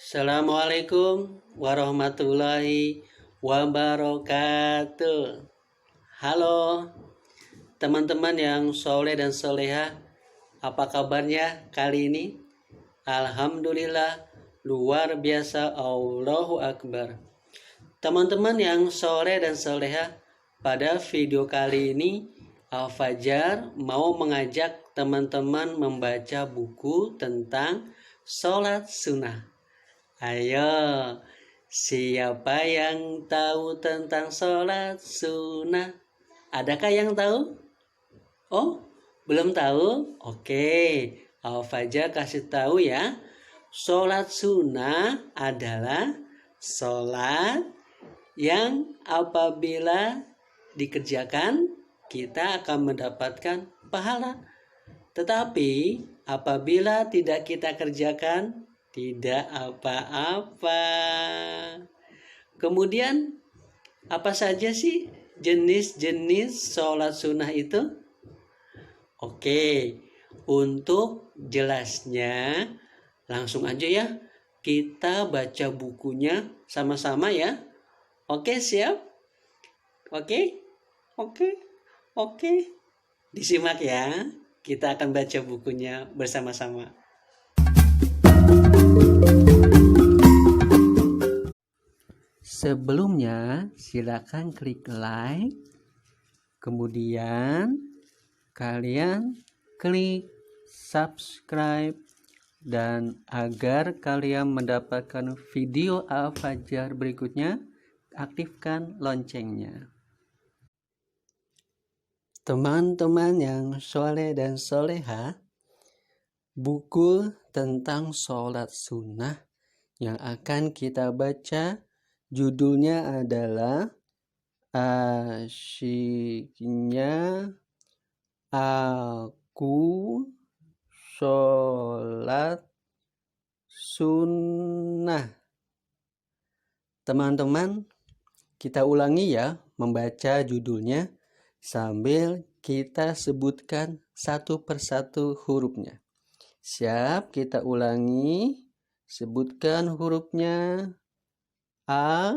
Assalamualaikum warahmatullahi wabarakatuh. Halo teman-teman yang soleh dan soleha, apa kabarnya kali ini? Alhamdulillah, luar biasa, Allahu Akbar. Teman-teman yang soleh dan soleha, pada video kali ini Al-Fajar mau mengajak teman-teman membaca buku tentang sholat sunnah. Ayo, siapa yang tahu tentang sholat sunnah? Adakah yang tahu? Oh, belum tahu? Oke, Al-Fajar kasih tahu ya. Sholat sunnah adalah sholat yang apabila dikerjakan, kita akan mendapatkan pahala. Tetapi apabila tidak kita kerjakan, tidak apa-apa. Kemudian apa saja sih jenis-jenis sholat sunnah itu? Oke, untuk jelasnya langsung aja ya. Kita baca bukunya sama-sama ya. Oke, siap? Oke? Oke. Disimak ya. Kita akan baca bukunya bersama-sama. Sebelumnya, silakan klik like, kemudian kalian klik subscribe, dan agar kalian mendapatkan video Al-Fajar berikutnya, aktifkan loncengnya. Teman-teman yang soleh dan soleha, buku tentang sholat sunnah yang akan kita baca judulnya adalah Asyiknya Aku Sholat Sunnah. Teman-teman, kita ulangi ya membaca judulnya sambil kita sebutkan satu persatu hurufnya. Siap, kita ulangi. Sebutkan hurufnya. A,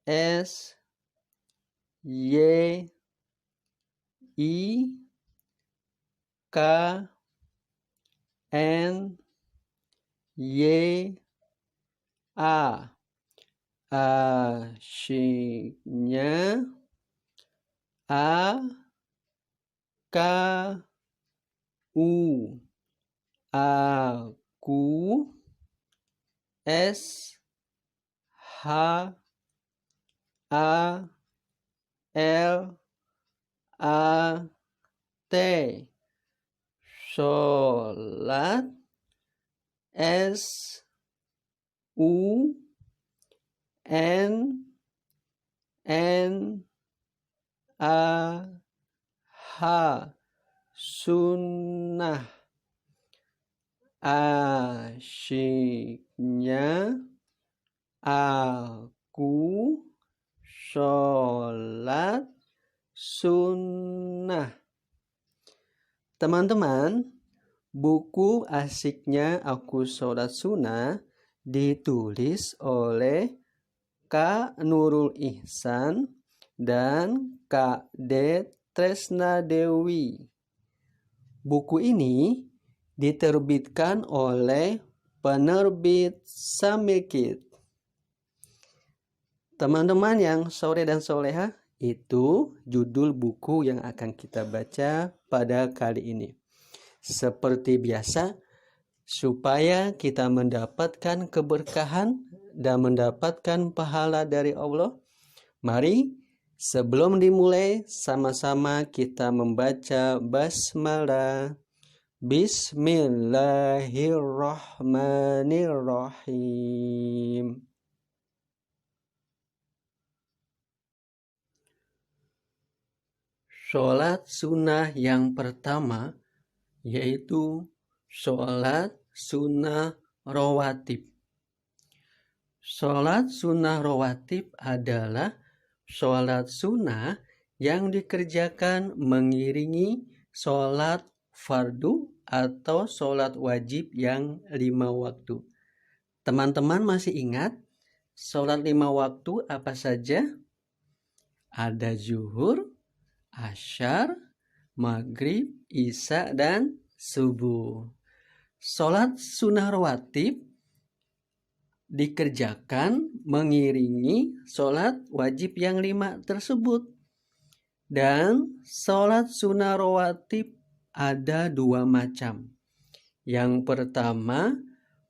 S, Y, I, K, N, Y, A. Asyiknya A, K, U. Aku. S, H, A, L, A, T. Sholat. S, U, N, A, H. Sunnah. Asyiknya aku sholat sunnah. Teman-teman, buku Asyiknya Aku Sholat Sunnah ditulis oleh Kak Nurul Ihsan dan Kak D. Tresna Dewi. Buku ini diterbitkan oleh penerbit Samikit. Teman-teman yang soleh dan soleha, itu judul buku yang akan kita baca pada kali ini. Seperti biasa, supaya kita mendapatkan keberkahan dan mendapatkan pahala dari Allah, mari sebelum dimulai sama-sama kita membaca basmalah. Bismillahirrahmanirrahim. Sholat sunnah yang pertama yaitu sholat sunnah rawatib. Sholat sunnah rawatib adalah sholat sunnah yang dikerjakan mengiringi sholat fardu atau sholat wajib yang 5 waktu. Teman-teman masih ingat sholat 5 waktu apa saja? Ada zuhur, asyar, maghrib, isya, dan subuh. Sholat sunnah rawatib dikerjakan mengiringi sholat wajib yang 5 tersebut. Dan sholat sunnah rawatib ada 2 macam. Yang pertama,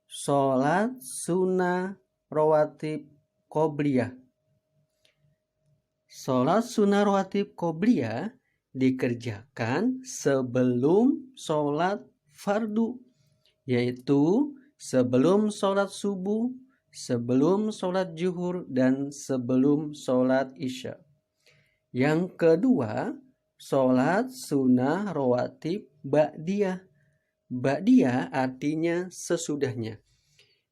sholat sunnah rawatib qobliyah. Sholat sunnah rawatib qobliyah dikerjakan sebelum sholat fardu, yaitu sebelum sholat subuh, sebelum sholat zuhur, dan sebelum sholat isya. Yang kedua, sholat sunnah rawatib ba'diyah. Ba'diyah artinya sesudahnya,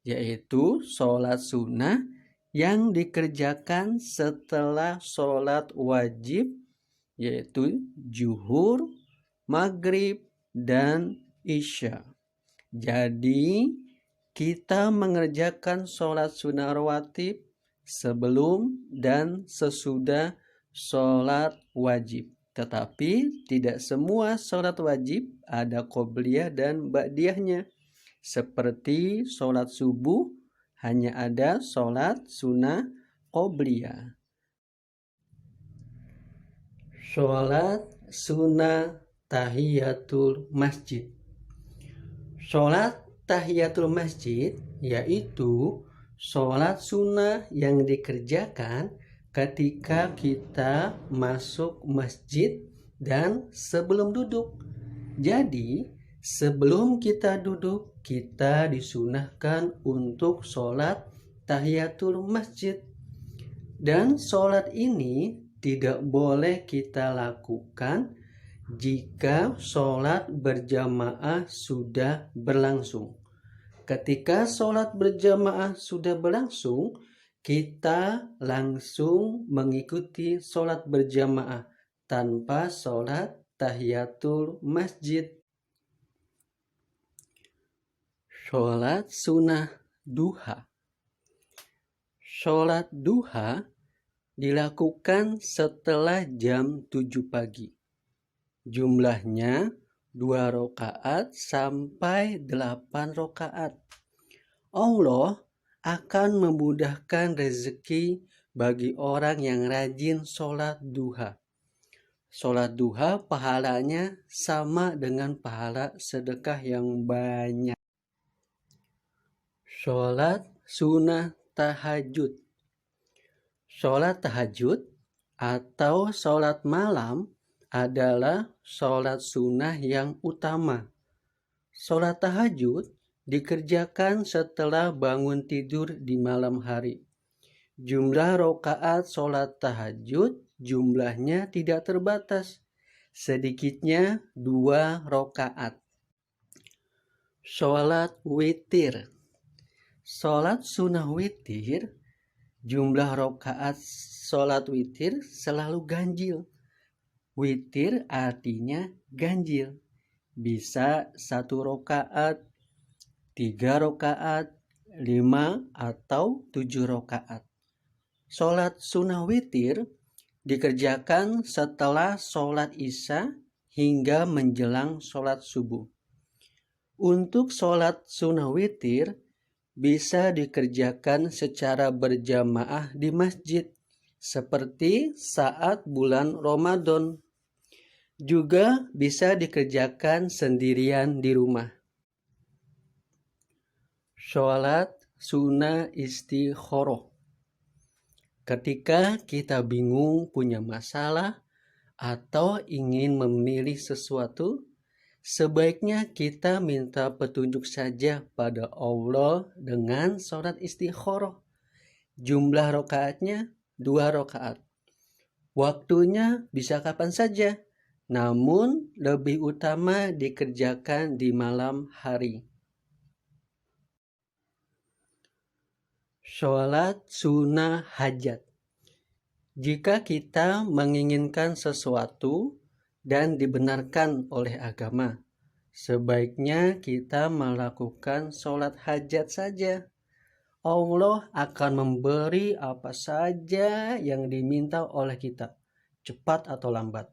yaitu sholat sunnah yang dikerjakan setelah sholat wajib, yaitu zuhur, maghrib, dan isya. Jadi, kita mengerjakan sholat sunnah rawatib sebelum dan sesudah sholat wajib. Tetapi tidak semua sholat wajib ada qobliyah dan ba'diyahnya. Seperti sholat subuh hanya ada sholat sunnah qobliyah. Sholat sunnah tahiyatul masjid. Sholat tahiyatul masjid yaitu sholat sunnah yang dikerjakan ketika kita masuk masjid dan sebelum duduk. Jadi, sebelum kita duduk, kita disunahkan untuk sholat tahiyatul masjid. Dan sholat ini tidak boleh kita lakukan jika sholat berjamaah sudah berlangsung. Ketika sholat berjamaah sudah berlangsung, kita langsung mengikuti sholat berjamaah tanpa sholat tahiyatul masjid. Sholat sunnah duha. Sholat duha dilakukan setelah jam 7 pagi. Jumlahnya 2 rakaat sampai 8 rakaat. Allah akan memudahkan rezeki bagi orang yang rajin sholat duha. Sholat duha pahalanya sama dengan pahala sedekah yang banyak. Sholat sunnah tahajud. Sholat tahajud atau sholat malam adalah sholat sunnah yang utama. Sholat tahajud dikerjakan setelah bangun tidur di malam hari. Jumlah rakaat sholat tahajud jumlahnya tidak terbatas, sedikitnya 2 rakaat. Sholat witir. Sholat sunnah witir, jumlah rakaat sholat witir selalu ganjil. Witir artinya ganjil. Bisa 1 rakaat, 3 rakaat, 5 atau 7 rakaat. Sholat sunnah witir dikerjakan setelah sholat isya hingga menjelang sholat subuh. Untuk sholat sunnah witir bisa dikerjakan secara berjamaah di masjid seperti saat bulan Ramadan. Juga bisa dikerjakan sendirian di rumah. Sholat sunnah istikharah. Ketika kita bingung punya masalah atau ingin memilih sesuatu, sebaiknya kita minta petunjuk saja pada Allah dengan sholat istikharah. Jumlah rakaatnya 2 rakaat. Waktunya bisa kapan saja, namun lebih utama dikerjakan di malam hari. Sholat sunnah hajat. Jika kita menginginkan sesuatu dan dibenarkan oleh agama, sebaiknya kita melakukan sholat hajat saja. Allah akan memberi apa saja yang diminta oleh kita, cepat atau lambat.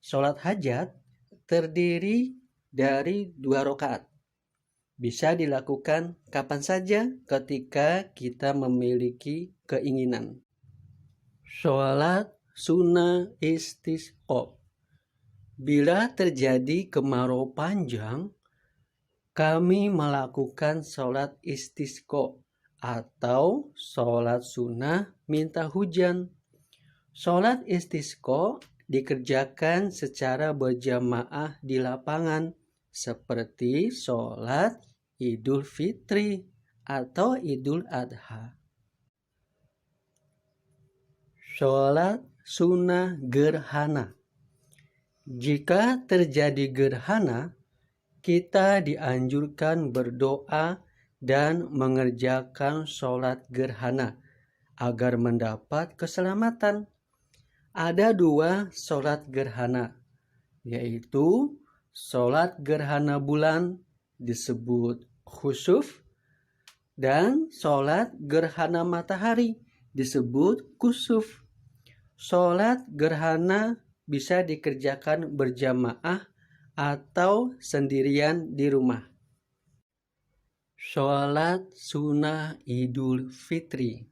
Sholat hajat terdiri dari 2 rakaat. Bisa dilakukan kapan saja ketika kita memiliki keinginan. Sholat sunnah istisqa. Bila terjadi kemarau panjang, kami melakukan sholat istisqa atau sholat sunnah minta hujan. Sholat istisqa dikerjakan secara berjamaah di lapangan seperti sholat Idul Fitri atau Idul Adha. Sholat sunnah gerhana. Jika terjadi gerhana, kita dianjurkan berdoa dan mengerjakan sholat gerhana agar mendapat keselamatan. Ada 2 sholat gerhana, yaitu sholat gerhana bulan disebut khusuf dan sholat gerhana matahari disebut kusuf. Sholat gerhana bisa dikerjakan berjamaah atau sendirian di rumah. Sholat sunnah Idul Fitri.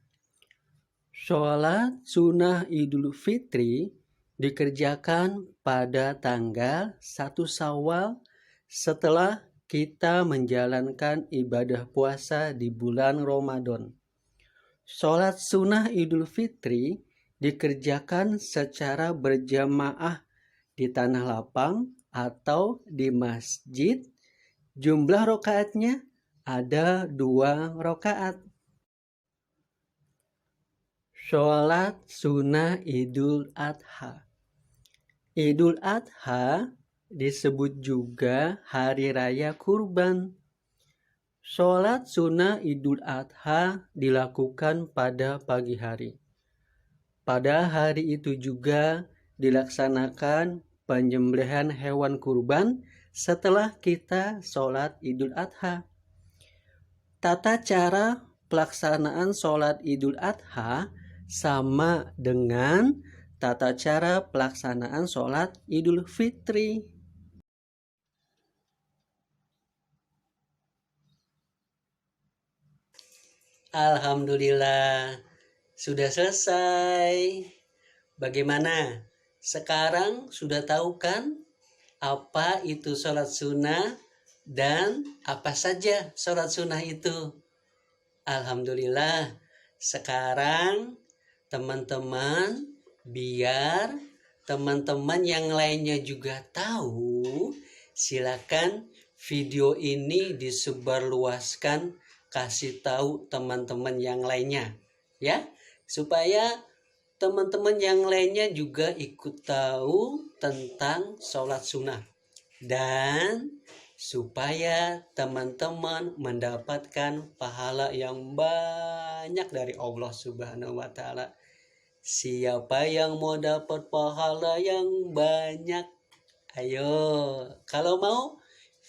Sholat sunnah Idul Fitri dikerjakan pada tanggal 1 Syawal setelah kita menjalankan ibadah puasa di bulan Ramadan. Sholat sunnah Idul Fitri dikerjakan secara berjamaah di tanah lapang atau di masjid. Jumlah rakaatnya ada 2 rakaat. Sholat sunnah Idul Adha. Idul Adha disebut juga hari raya kurban. Sholat sunnah Idul Adha dilakukan pada pagi hari. Pada hari itu juga dilaksanakan penyembelihan hewan kurban setelah kita sholat Idul Adha. Tata cara pelaksanaan sholat Idul Adha sama dengan tata cara pelaksanaan sholat Idul Fitri. Alhamdulillah, sudah selesai. Bagaimana? Sekarang sudah tahu kan apa itu sholat sunnah dan apa saja sholat sunnah itu? Alhamdulillah. Sekarang teman-teman, biar teman-teman yang lainnya juga tahu, silakan video ini disebarluaskan, kasih tahu teman-teman yang lainnya, ya, supaya teman-teman yang lainnya juga ikut tahu tentang sholat sunnah dan supaya teman-teman mendapatkan pahala yang banyak dari Allah Subhanahu wa Ta'ala. Siapa yang mau dapat pahala yang banyak? Ayo, kalau mau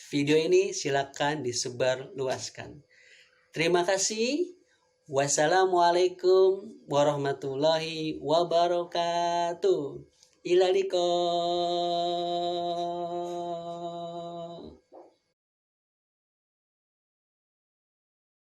video ini silakan disebarluaskan. Terima kasih. Wassalamualaikum warahmatullahi wabarakatuh. Ila liqa.